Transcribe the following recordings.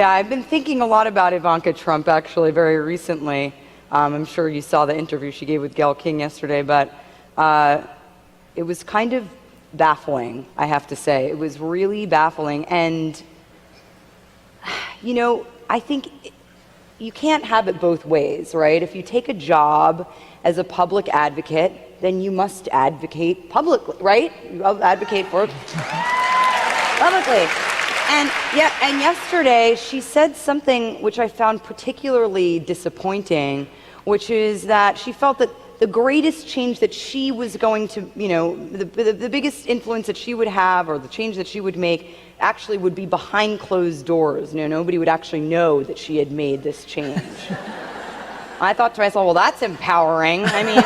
Yeah, I've been thinking a lot about Ivanka Trump actually very recently. I'm sure you saw the interview she gave with Gayle King yesterday, but it was kind of baffling, I have to say. It was really baffling. And, you know, I think you can't have it both ways, right? If you take a job as a public advocate, then you must advocate publicly, right? You advocate for it publicly. And yesterday she said something which I found particularly disappointing, which is that she felt that the greatest change that she was going to, you know, the biggest influence that she would have, or the change that she would make, actually would be behind closed doors. You know, nobody would actually know that she had made this change. I thought to myself, well, that's empowering. I mean,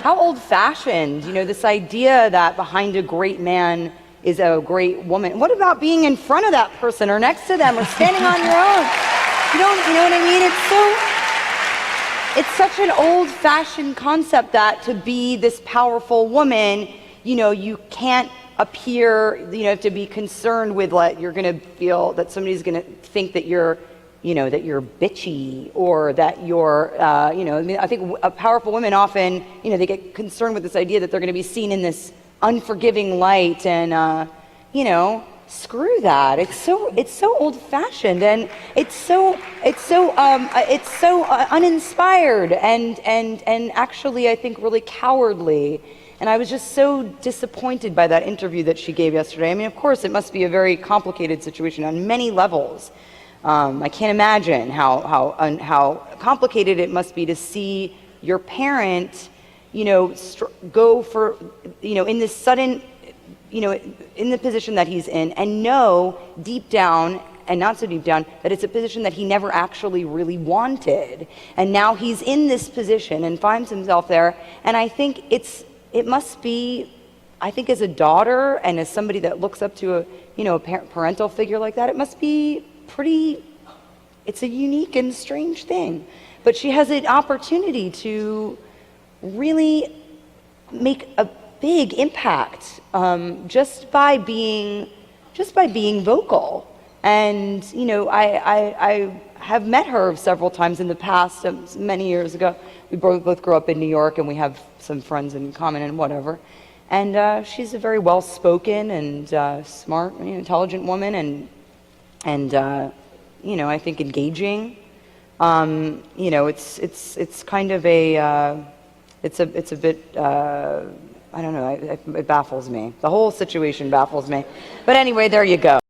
how old-fashioned, you know, this idea that behind a great man is a great woman. What about being in front of that person or next to them or standing on your own? You know what I mean? It's such an old-fashioned concept that to be this powerful woman, you know, you can't appear, you know, to be concerned with like you're going to feel that somebody's going to think that you're, you know, that you're bitchy or that you're, you know, I mean, I think powerful women often, you know, they get concerned with this idea that they're going to be seen in this unforgiving light, and you know, screw that. It's so old-fashioned, and it's so uninspired, and actually I think really cowardly. And I was just so disappointed by that interview that she gave yesterday. I mean, of course, it must be a very complicated situation on many levels. I can't imagine how complicated it must be to see your parent, you know, go for, you know, in this sudden, you know, in the position that he's in, and know deep down, and not so deep down, that it's a position that he never actually really wanted. And now he's in this position and finds himself there. And I think it must be, I think as a daughter and as somebody that looks up to a, you know, a parental figure like that, it must be pretty, it's a unique and strange thing. But she has an opportunity to really make a big impact just by being vocal. And you know, I have met her several times in the past, many years ago. We both grew up in New York, and we have some friends in common and whatever. And she's a very well-spoken and smart, you know, intelligent woman, and you know, I think engaging. You know, it's kind of a it's a bit, I don't know, it baffles me. The whole situation baffles me. But anyway, there you go.